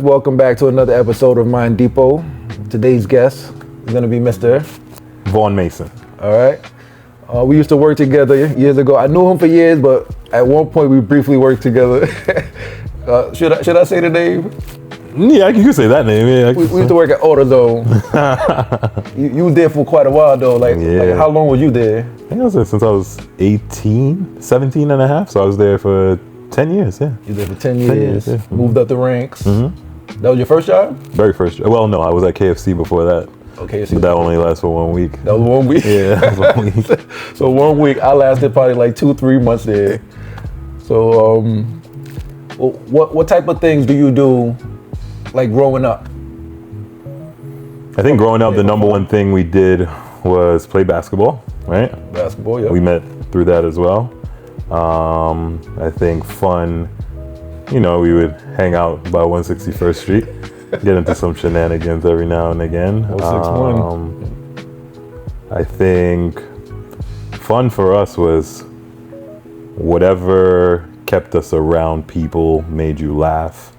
Welcome back to another episode of Mind Depot. Today's guest is going to be Mr. Vaughn Mason. All right. We used to work together years ago. I knew him for years, but at one point we briefly worked together. Should I say the name? Yeah, you can say that name. Yeah, we used to work at AutoZone. you was there for quite a while though. Like how long was you there? I think I was there since I was 17 and a half. So I was there for 10 years, yeah. You were there for 10 years. Yeah. Moved up the ranks. Mm-hmm. That was your first job? Very first job. Well, no, I was at KFC before that. Okay, but that only lasts for 1 week. That was 1 week? Yeah, that was 1 week. So 1 week, I lasted probably like 2-3 months there. So what type of things do you do like growing up? I think growing up, the number one thing we did was play basketball, right? Basketball, yeah. We met through that as well. I think fun, we would hang out by 161st Street, get into some shenanigans every now and again. 161. I think fun for us was whatever kept us around people, made you laugh.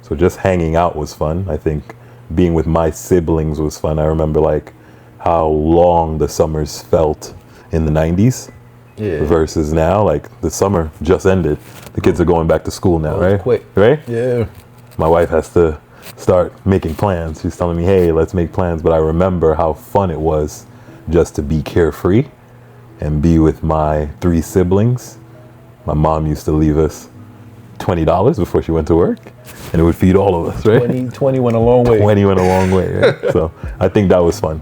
So just hanging out was fun. I think being with my siblings was fun. I remember like how long the summers felt in the 90s. Yeah. Versus now, like the summer just ended. The kids are going back to school now, right? Quick. Right? Yeah. My wife has to start making plans. She's telling me, hey, let's make plans. But I remember how fun it was just to be carefree and be with my 3 siblings. My mom used to leave us $20 before she went to work, and it would feed all of us, right? 20 went a long way. 20 went a long way, right? So I think that was fun.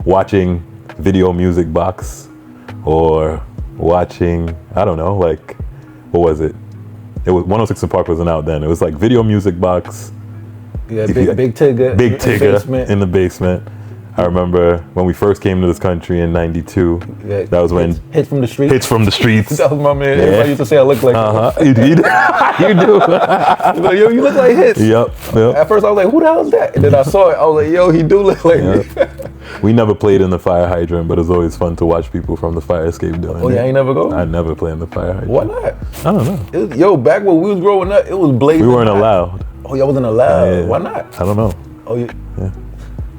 Watching Video Music Box or watching, I don't know, like, what was it? It was 106 & Park wasn't out then. It was like Video Music Box. Yeah, Big Tigger. Big Tigger in the basement. I remember when we first came to this country in '92. Yeah, that was when Hits from the Streets. Hits from the Streets. That was my man. Yeah. Everybody used to say I look like You do. You do. Like, yo, you look like Hits. Yep. At first I was like, who the hell is that? And then I saw it. I was like, yo, he do look like me. We never played in the fire hydrant, but it's always fun to watch people from the fire escape doing it. Oh, yeah, I ain't never go? I never play in the fire hydrant. Why not? I don't know. Back when we was growing up, it was blazing. We weren't allowed. Oh, y'all wasn't allowed? Yeah. Why not? I don't know. Oh, yeah.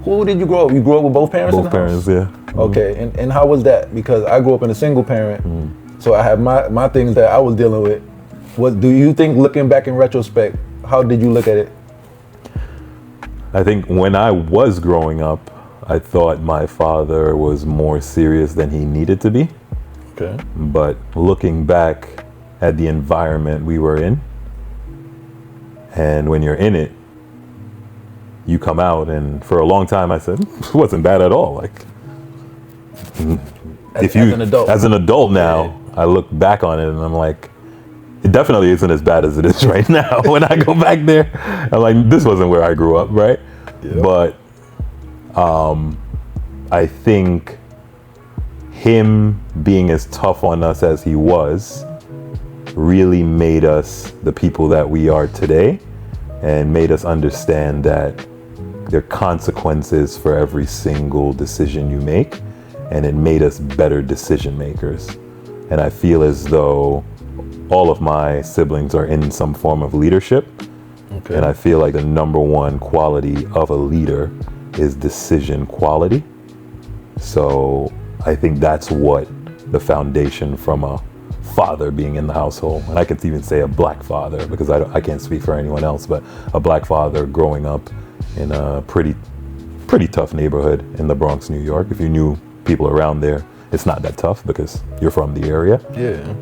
Who did you grow up? You grew up with both parents? Both parents, yeah. Okay, and how was that? Because I grew up in a single parent, so I have my things that I was dealing with. What do you think, looking back in retrospect, how did you look at it? I think when I was growing up, I thought my father was more serious than he needed to be. Okay. But looking back at the environment we were in, and when you're in it, you come out, and for a long time I said, it wasn't bad at all. Like, as an adult now, I look back on it and I'm like, it definitely isn't as bad as it is right now. When I go back there, I'm like, this wasn't where I grew up, right? Yeah. But I think him being as tough on us as he was really made us the people that we are today, and made us understand that there are consequences for every single decision you make, and it made us better decision makers. And I feel as though all of my siblings are in some form of leadership. Okay. And I feel like the number one quality of a leader is decision quality. So I think that's what the foundation from a father being in the household, and I can even say a black father, because I can't speak for anyone else, but a black father growing up in a pretty tough neighborhood in the Bronx, New York. If you knew people around there, it's not that tough because you're from the area. Yeah.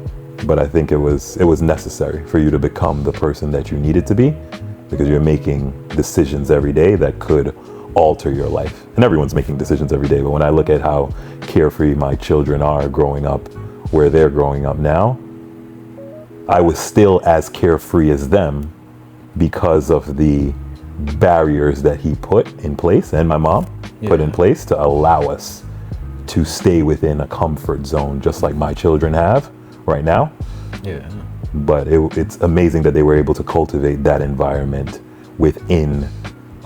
But I think it was necessary for you to become the person that you needed to be, because you're making decisions every day that could alter your life. And everyone's making decisions every day, but when I look at how carefree my children are growing up where they're growing up now, I was still as carefree as them because of the barriers that he put in place, and my mom put in place, to allow us to stay within a comfort zone, just like my children have right now. Yeah. But it's amazing that they were able to cultivate that environment within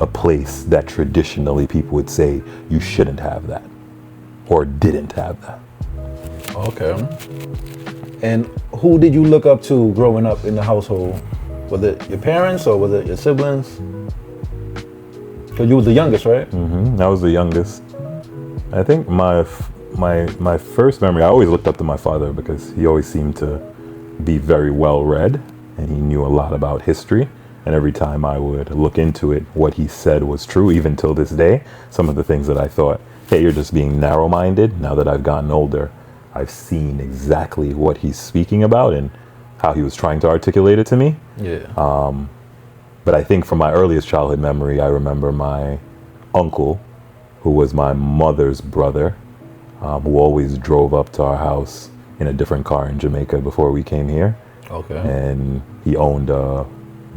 a place that traditionally people would say you shouldn't have that or didn't have that. Okay. And who did you look up to growing up in the household? Was it your parents or was it your siblings? Because you was the youngest, right? I was the youngest. I think my first memory, I always looked up to my father because he always seemed to be very well read and he knew a lot about history. And every time I would look into it, what he said was true, even till this day. Some of the things that I thought, hey, you're just being narrow-minded. Now that I've gotten older, I've seen exactly what he's speaking about and how he was trying to articulate it to me. Yeah. But I think from my earliest childhood memory, I remember my uncle, who was my mother's brother, who always drove up to our house in a different car in Jamaica before we came here. Okay. And he owned a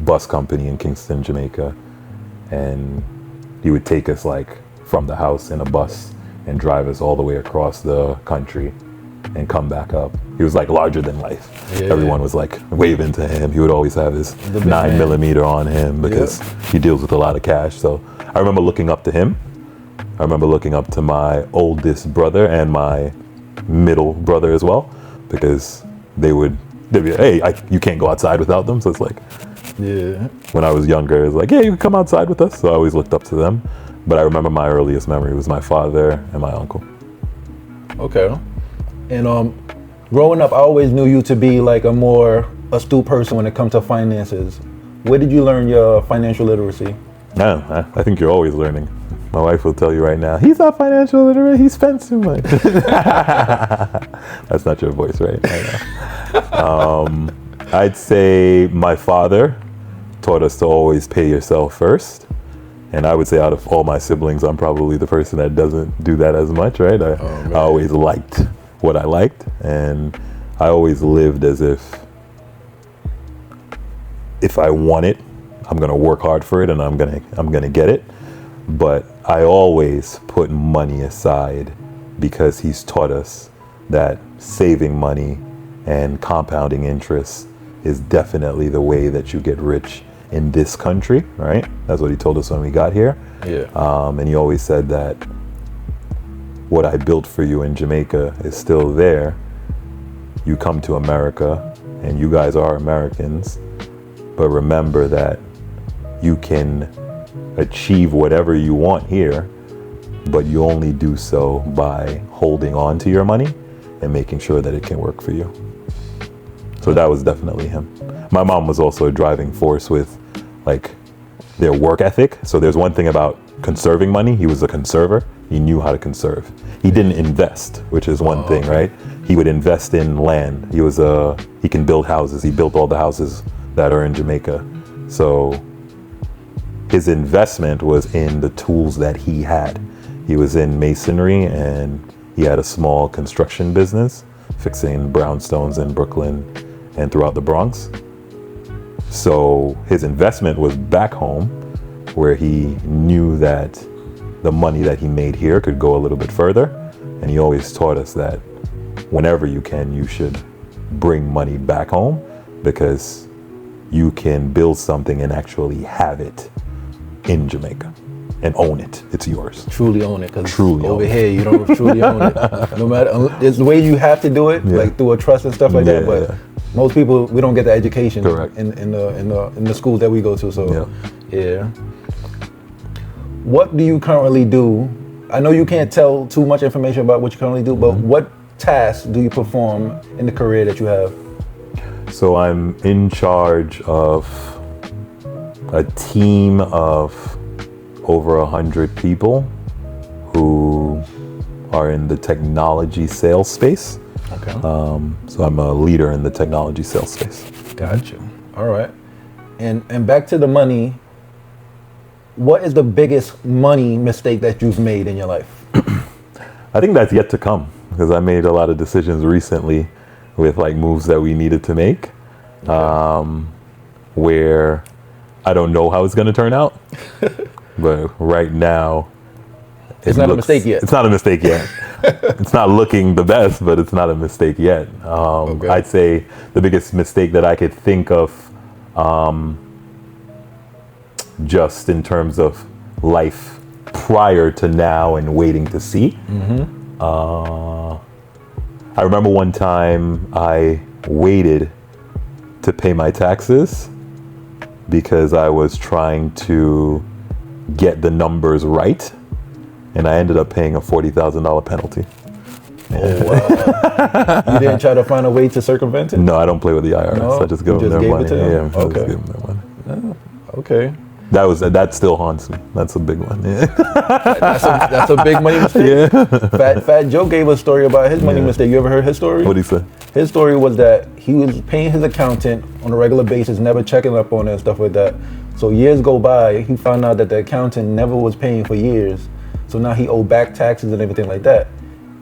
bus company in Kingston, Jamaica. And he would take us like from the house in a bus and drive us all the way across the country and come back up. He was like larger than life. Yeah. Everyone was like waving to him. He would always have his The big 9mm on him because he deals with a lot of cash. So I remember looking up to him. I remember looking up to my oldest brother and my middle brother as well, because they'd be, hey, you can't go outside without them. So it's like, Yeah. when I was younger, it was like, yeah, you can come outside with us. So I always looked up to them. But I remember my earliest memory was my father and my uncle. Okay. And growing up, I always knew you to be like a more astute person when it comes to finances. Where did you learn your financial literacy? Yeah, I think you're always learning. My wife will tell you right now, he's not financial literate, he spends too much. That's not your voice, right? I know. I'd say my father taught us to always pay yourself first. And I would say out of all my siblings, I'm probably the person that doesn't do that as much, right? I always liked what I liked, and I always lived as if I want it, I'm gonna work hard for it and I'm gonna get it. But I always put money aside because he's taught us that saving money and compounding interest is definitely the way that you get rich in this country, right? That's what he told us when we got here. Yeah. And he always said that what I built for you in Jamaica is still there. You come to America and you guys are Americans, but remember that you can achieve whatever you want here, but you only do so by holding on to your money and making sure that it can work for you. So that was definitely him. My mom was also a driving force with like their work ethic. So there's one thing about conserving money. He was a conserver. He knew how to conserve. He didn't invest, which is one thing, right? He would invest in land. He can build houses. He built all the houses that are in Jamaica. So his investment was in the tools that he had. He was in masonry and he had a small construction business fixing brownstones in Brooklyn and throughout the Bronx. So his investment was back home, where he knew that the money that he made here could go a little bit further. And he always taught us that whenever you can, you should bring money back home, because you can build something and actually have it in Jamaica and own it. It's yours. Truly own it, because Truly over own it. here you don't truly own it. No matter, it's the way you have to do it, like through a trust and stuff like that. But most people, we don't get the education in the schools that we go to. So yeah. What do you currently do? I know you can't tell too much information about what you currently do, but what tasks do you perform in the career that you have? So I'm in charge of a team of over 100 people who are in the technology sales space. Okay. So I'm a leader in the technology sales space. Gotcha. All right. And back to the money. What is the biggest money mistake that you've made in your life? I think that's yet to come, because I made a lot of decisions recently with like moves that we needed to make, where I don't know how it's going to turn out. But right now, it's not a mistake yet. It's not a mistake yet. It's not looking the best, but it's not a mistake yet. I'd say the biggest mistake that I could think of, just in terms of life prior to now and waiting to see. I remember one time I waited to pay my taxes because I was trying to get the numbers right, and I ended up paying a $40,000 penalty. Oh, wow. You didn't try to find a way to circumvent it? No, I don't play with the IRS. No? I just give them their money. Yeah, I just give them their money. Okay. That still haunts me. That's a big one. Yeah. That's a big money mistake. Yeah. Fat Joe gave a story about his money mistake. You ever heard his story? What did he say? His story was that he was paying his accountant on a regular basis, never checking up on it and stuff like that. So years go by, he found out that the accountant never was paying for years. So now he owed back taxes and everything like that.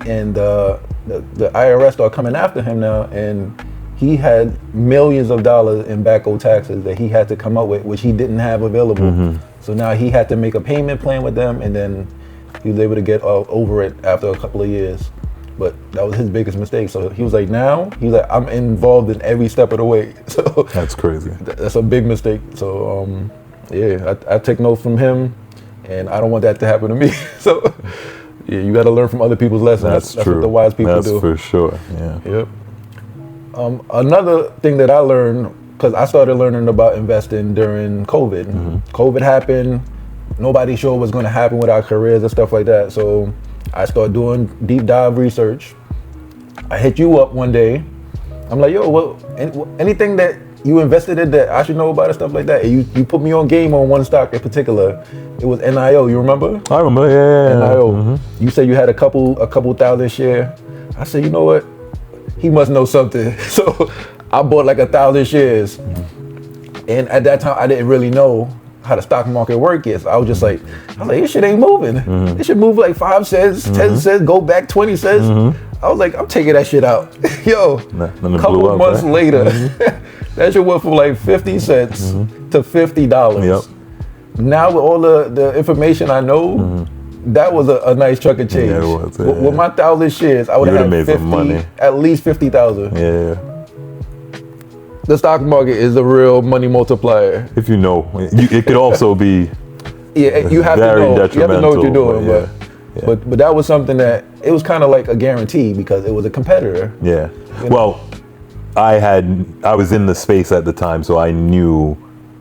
And the IRS started coming after him now, and he had millions of dollars in back owed taxes that he had to come up with, which he didn't have available. Mm-hmm. So now he had to make a payment plan with them, and then he was able to get over it after a couple of years. But that was his biggest mistake. So he was like, I'm involved in every step of the way. So that's crazy. That's a big mistake. So I take notes from him, and I don't want that to happen to me. So yeah, you got to learn from other people's lessons. That's what the wise people do. That's for sure. Yeah. Yep. Another thing that I learned, because I started learning about investing during COVID. Mm-hmm. COVID happened. Nobody sure what's going to happen with our careers and stuff like that. So I started doing deep dive research. I hit you up one day. I'm like, yo, anything that you invested in that I should know about and stuff like that? And you put me on game on one stock in particular. It was NIO. You remember? I remember. Yeah. NIO. Mm-hmm. You said you had a couple thousand share. I said, you know what? He must know something. So I bought like 1,000 shares. Mm-hmm. And at that time, I didn't really know how the stock market work is. I was just like, this shit ain't moving. Mm-hmm. It should move like 5 cents, 10 cents, go back 20 cents. Mm-hmm. I was like, I'm taking that shit out. Yo, a couple months later, that shit went from like 50 cents to $50. Yep. Now with all the information I know, that was a nice chunk of change. Yeah, it was, yeah. With my 1,000 shares, I would have had money. At least 50,000. Yeah. The stock market is a real money multiplier. If you know, it could also be you have very to know. detrimental. You have to know what you're doing. But that was something that it was kind of like a guarantee because it was a competitor. Yeah. Well, I was in the space at the time, so I knew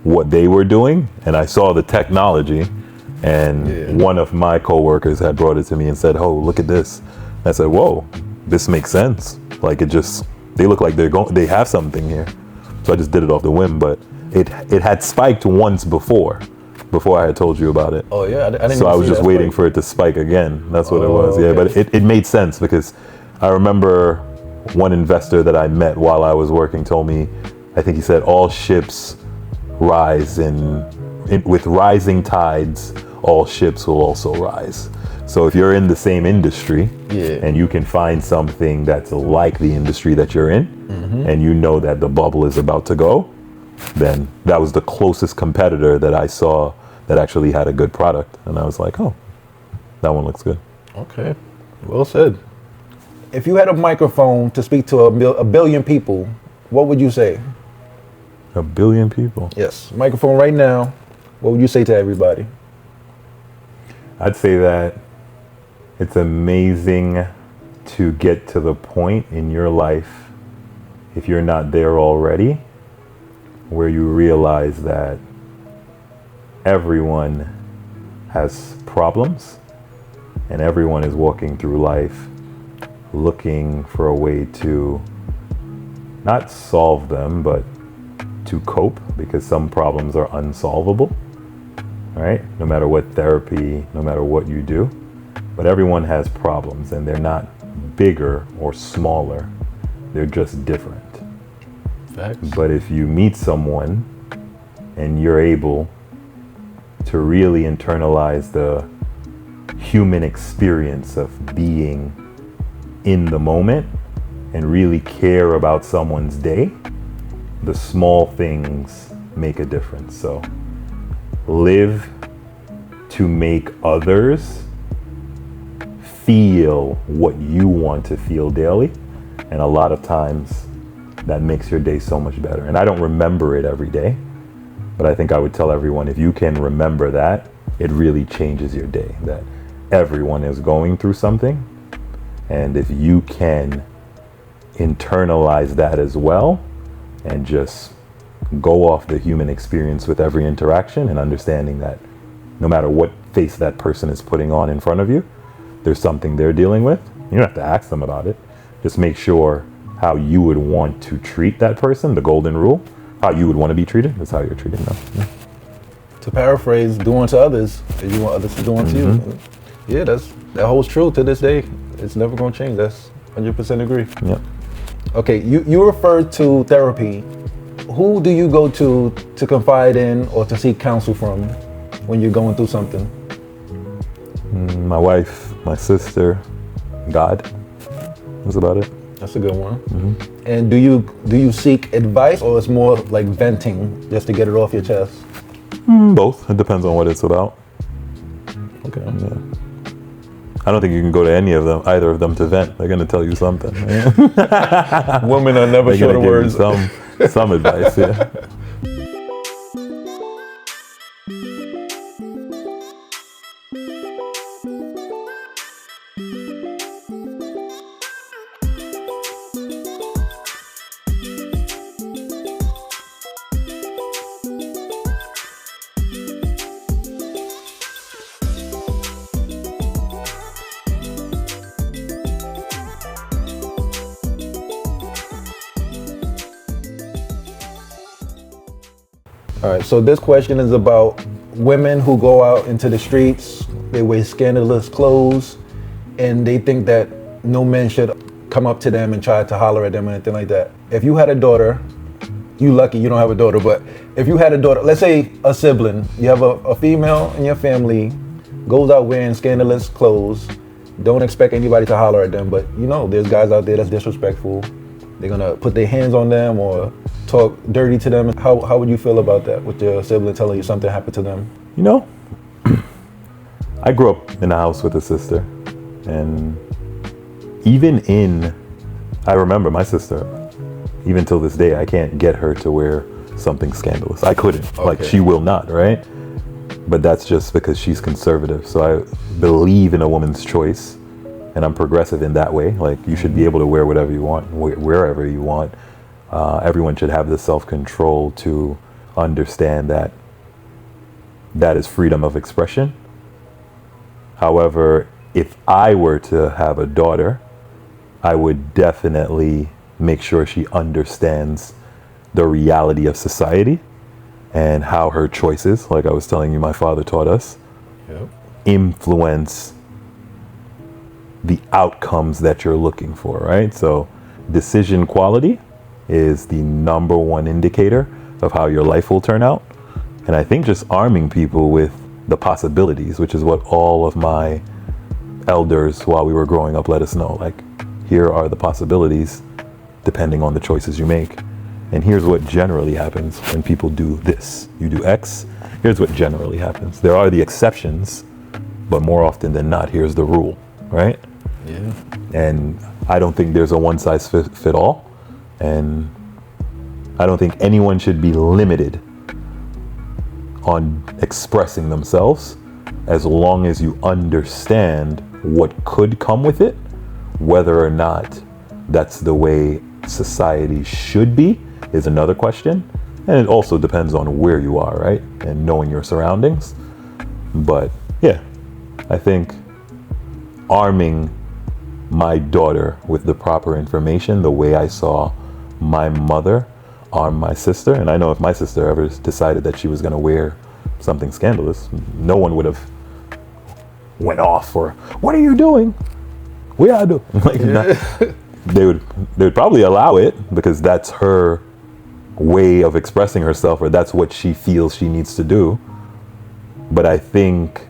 what they were doing, and I saw the technology. And one of my coworkers had brought it to me and said, "Oh, look at this." I said, "Whoa, this makes sense. Like they look like they have something here." So I just did it off the whim, but it had spiked once before I had told you about it. Oh yeah, I didn't. So I was just waiting for it to spike again. That's what it was. Yeah, okay. But it made sense because I remember one investor that I met while I was working told me, I think he said, all ships rise with rising tides, all ships will also rise. So if you're in the same industry and you can find something that's like the industry that you're in, and you know that the bubble is about to go, then that was the closest competitor that I saw that actually had a good product. And I was like, oh, that one looks good. Okay, well said. If you had a microphone to speak to a billion people, what would you say? A billion people? Yes, microphone right now. What would you say to everybody? I'd say that it's amazing to get to the point in your life, if you're not there already, where you realize that everyone has problems and everyone is walking through life looking for a way to not solve them, but to cope, because some problems are unsolvable, right? No matter what therapy, no matter what you do, but everyone has problems, and they're not bigger or smaller, they're just different. Facts. But if you meet someone and you're able to really internalize the human experience of being in the moment and really care about someone's day, the small things make a difference. So live to make others feel what you want to feel daily, and a lot of times that makes your day so much better. And I don't remember it every day, but I think I would tell everyone, if you can remember that, it really changes your day, that everyone is going through something. And if you can internalize that as well, and just go off the human experience with every interaction, and understanding that no matter what face that person is putting on in front of you, there's something they're dealing with. You don't have to ask them about it. Just make sure how you would want to treat that person, the golden rule, how you would want to be treated is how you're treating them. Yeah. To paraphrase, do unto others as you want others to do unto you. Yeah, that holds true to this day. It's never going to change. That's 100% agree. Yep. Okay, you referred to therapy. Who do you go to confide in or to seek counsel from when you're going through something? My wife, my sister, God. That's about it. That's a good one. And do you seek advice, or it's more like venting just to get it off your chest? Both. It depends on what it's about. Okay. Yeah. I don't think you can go to either of them to vent. They're going to tell you something. Women are never short of words. Some advice, yeah. All right, so this question is about women who go out into the streets, they wear scandalous clothes, and they think that no man should come up to them and try to holler at them or anything like that. If you had a daughter, you lucky you don't have a daughter, but if you had a daughter, let's say a sibling, you have a female in your family, goes out wearing scandalous clothes, don't expect anybody to holler at them, but there's guys out there that's disrespectful. They're gonna put their hands on them or talk dirty to them. How would you feel about that, with your sibling telling you something happened to them? I grew up in a house with a sister, and I remember my sister, even till this day, I can't get her to wear something scandalous. I couldn't. Okay. Like, she will not, right? But that's just because she's conservative. So I believe in a woman's choice, and I'm progressive in that way. Like, you should be able to wear whatever you want, wherever you want. Everyone should have the self-control to understand that is freedom of expression. However, if I were to have a daughter, I would definitely make sure she understands the reality of society and how her choices, like I was telling you, my father taught us, influence the outcomes that you're looking for, right? So decision quality is the number one indicator of how your life will turn out. And I think just arming people with the possibilities, which is what all of my elders while we were growing up let us know. Like, here are the possibilities depending on the choices you make. And here's what generally happens when people do this. You do X, here's what generally happens. There are the exceptions, but more often than not, here's the rule, right? Yeah. And I don't think there's a one size fit all. And I don't think anyone should be limited on expressing themselves as long as you understand what could come with it, whether or not that's the way society should be is another question. And it also depends on where you are, right? And knowing your surroundings. But yeah, I think arming my daughter with the proper information, the way I saw my mother arm my sister, and I know if my sister ever decided that she was going to wear something scandalous, no one would have went off for, what are you doing? We are doing. They would probably allow it because that's her way of expressing herself, or that's what she feels she needs to do. But I think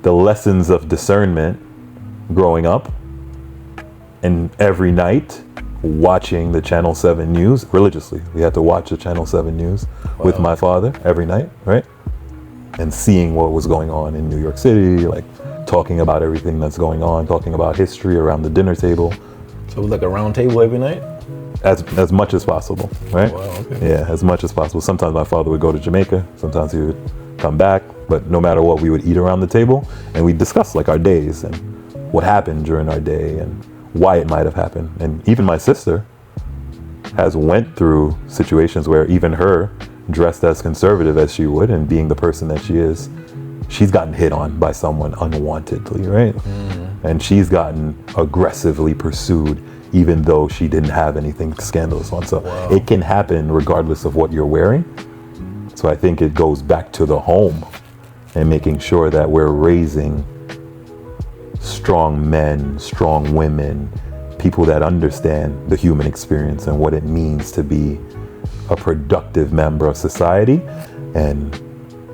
the lessons of discernment growing up and every night watching the Channel 7 news religiously. We had to watch the Channel 7 news with my father every night, right? And seeing what was going on in New York City, like talking about everything that's going on, talking about history around the dinner table. So it was like a round table every night? As much as possible, right? Wow, okay. Yeah, as much as possible. Sometimes my father would go to Jamaica, sometimes he would come back, but no matter what, we would eat around the table and we'd discuss like our days and what happened during our day and why it might have happened. And even my sister has went through situations where even her dressed as conservative as she would and being the person that she is, she's gotten hit on by someone unwantedly, right? And she's gotten aggressively pursued even though she didn't have anything scandalous on. So it can happen regardless of what you're wearing. So I think it goes back to the home and making sure that we're raising strong men, strong women, people that understand the human experience and what it means to be a productive member of society, and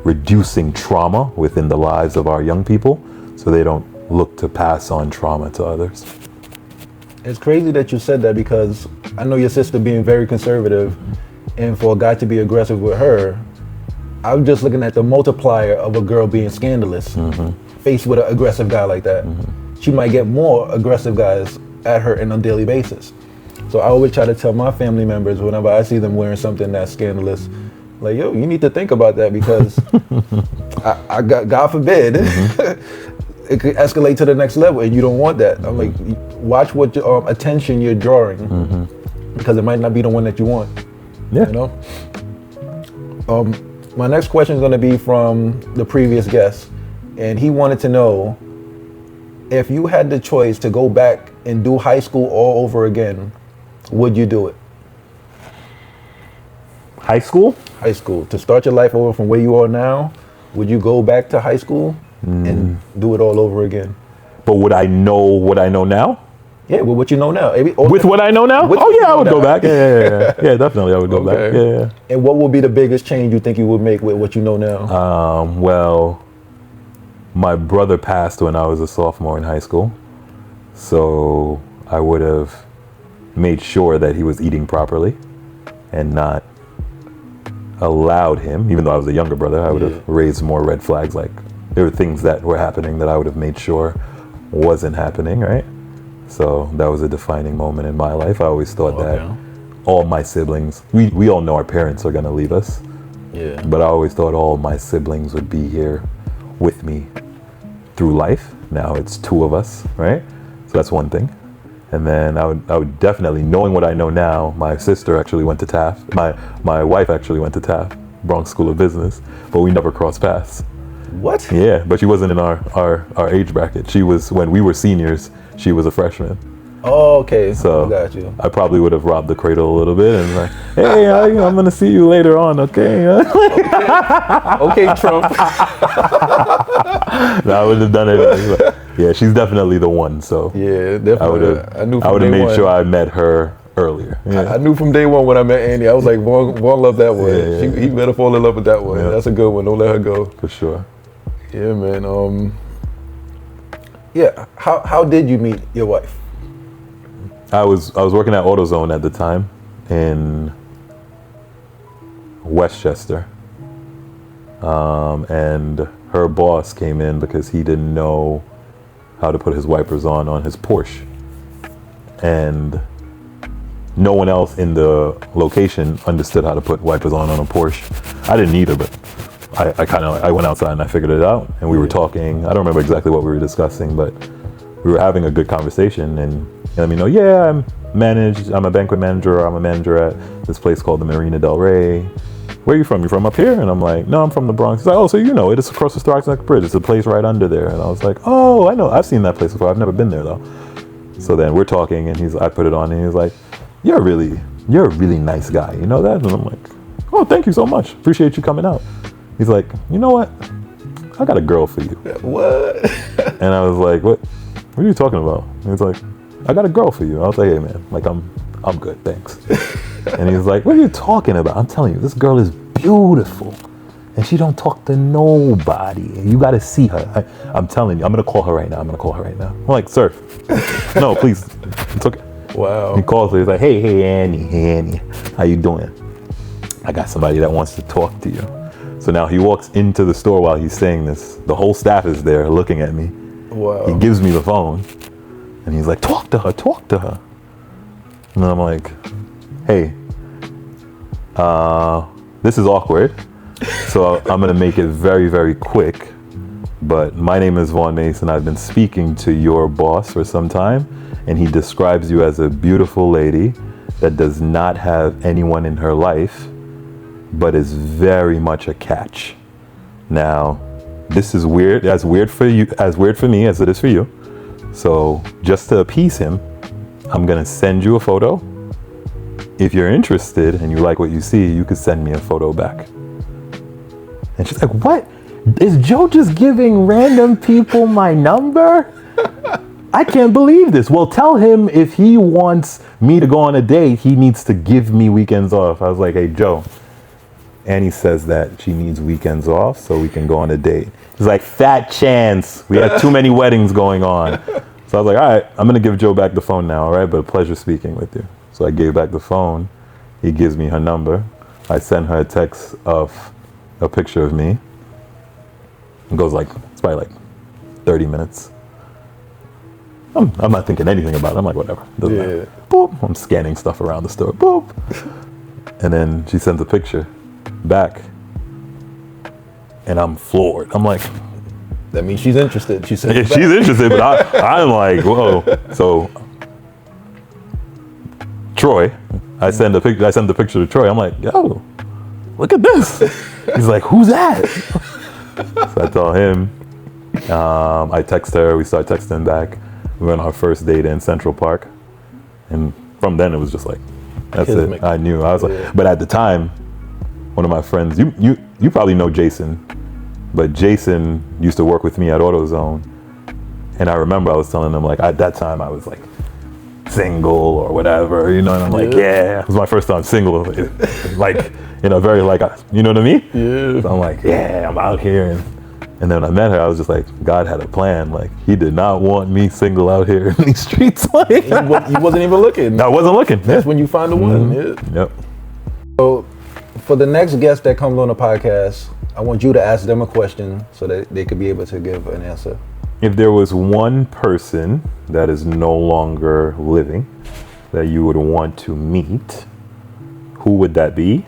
reducing trauma within the lives of our young people so they don't look to pass on trauma to others. It's crazy that you said that, because I know your sister being very conservative, and for a guy to be aggressive with her, I'm just looking at the multiplier of a girl being scandalous faced with an aggressive guy like that. She might get more aggressive guys at her on a daily basis. So I always try to tell my family members whenever I see them wearing something that's scandalous, like, yo, you need to think about that, because I got, God forbid, it could escalate to the next level, and you don't want that. I'm like, watch what attention you're drawing, because it might not be the one that you want. Yeah. You know. My next question is going to be from the previous guest, and he wanted to know, if you had the choice to go back and do high school all over again, would you do it? High school? High school. To start your life over from where you are now, would you go back to high school and do it all over again? But would I know what I know now? Yeah, with what you know now. With what I know now? With Oh what you yeah, I know would now. go back. Yeah, definitely I would go back. Yeah. And what would be the biggest change you think you would make with what you know now? Well, my brother passed when I was a sophomore in high school. So I would have made sure that he was eating properly and not allowed him, even though I was a younger brother, I would have raised more red flags. Like, there were things that were happening that I would have made sure wasn't happening, right? So that was a defining moment in my life. I always thought that all my siblings, we all know our parents are gonna leave us. Yeah. But I always thought all my siblings would be here with me through life. Now it's two of us, right? So that's one thing. And then I would definitely, knowing what I know now, my sister actually went to Taft. My wife actually went to Taft, Bronx School of Business, but we never crossed paths. What? Yeah, but she wasn't in our age bracket. She was, when we were seniors, she was a freshman. Oh, okay. So I got you. I probably would have robbed the cradle a little bit and like, hey, I'm gonna see you later on, okay? Okay, Trump. No, I would have done it. But yeah, she's definitely the one. So Yeah, definitely. I would have made sure I met her earlier. Yeah. I knew from day one when I met Andy, I was like, Vaughn loved that one. Yeah. He better fall in love with that one. Yeah. That's a good one. Don't let her go. For sure. Yeah, man. Yeah. How did you meet your wife? I was working at AutoZone at the time in Westchester, and her boss came in because he didn't know how to put his wipers on his Porsche, and no one else in the location understood how to put wipers on a Porsche. I didn't either, but I went outside and I figured it out, and we were talking. I don't remember exactly what we were discussing, but we were having a good conversation, and let me know, yeah, I'm a banquet manager, or I'm a manager at this place called the Marina Del Rey. Where are you from? You from up here? And I'm like, no, I'm from the Bronx. He's like, oh, so you know it. It's across the Starks Neck Bridge. It's a place right under there. And I was like, oh, I know. I've seen that place before. I've never been there though. So then we're talking, and I put it on, and he's like, you're a really nice guy. You know that? And I'm like, oh, thank you so much. Appreciate you coming out. He's like, you know what? I got a girl for you. What? And I was like, what are you talking about? And he's like, I got a girl for you. I was like, hey man, like I'm good, thanks. And he's like, what are you talking about? I'm telling you, this girl is beautiful, and she don't talk to nobody. You got to see her. I'm telling you, I'm gonna call her right now. I'm like, sir, no, please, it's okay. Wow. He calls her. He's like, hey Annie, how you doing? I got somebody that wants to talk to you. So now he walks into the store while he's saying this. The whole staff is there looking at me. Wow. He gives me the phone, and he's like, talk to her. And I'm like, hey, this is awkward, so I'm gonna make it very, very quick. But my name is Vaughn Mason. I've been speaking to your boss for some time, and he describes you as a beautiful lady that does not have anyone in her life, but is very much a catch. Now, this is weird, as weird for me as it is for you. So just to appease him, I'm gonna send you a photo. If you're interested and you like what you see, you could send me a photo back. And she's like, what? Is Joe just giving random people my number? I can't believe this. Well, tell him if he wants me to go on a date, he needs to give me weekends off. I was like, hey, Joe. Annie says that she needs weekends off so we can go on a date. He's like, fat chance. We had too many weddings going on. So I was like, all right, I'm going to give Joe back the phone now, all right? But a pleasure speaking with you. So I gave back the phone. He gives me her number. I send her a text of a picture of me. It goes like, it's probably like 30 minutes. I'm not thinking anything about it. I'm like, whatever. Doesn't matter. Boop. I'm scanning stuff around the store. Boop. And then she sends a picture back. And I'm floored. I'm like, that means she's interested. She said, yeah, she's interested, but I'm like, whoa. So Troy, I send the picture to Troy. I'm like, yo, look at this. He's like, who's that? So I tell him. I text her. We start texting back. We went on our first date in Central Park, and from then it was just like, that's it. I knew. I was like, but at the time, one of my friends, you probably know Jason, but Jason used to work with me at AutoZone, and I remember I was telling him, like, at that time I was like single or whatever, you know, and I'm like, yeah, it was my first time single, like in a very like, you know what I mean? Yeah. So I'm like, yeah, I'm out here, and then when I met her, I was just like, God had a plan. Like, he did not want me single out here in these streets. Like, you wasn't even looking. I wasn't looking. That's when you find the one. Yeah. Yep. So for the next guest that comes on the podcast, I want you to ask them a question so that they could be able to give an answer. If there was one person that is no longer living that you would want to meet, who would that be?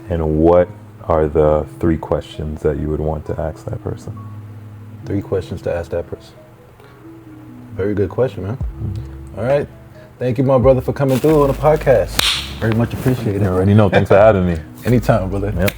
And what are the 3 questions that you would want to ask that person? 3 questions to ask that person. Very good question, man. Mm-hmm. All right. Thank you, my brother, for coming through on the podcast. Very much appreciated. You already know. Thanks for having me. Anytime, brother. Yep.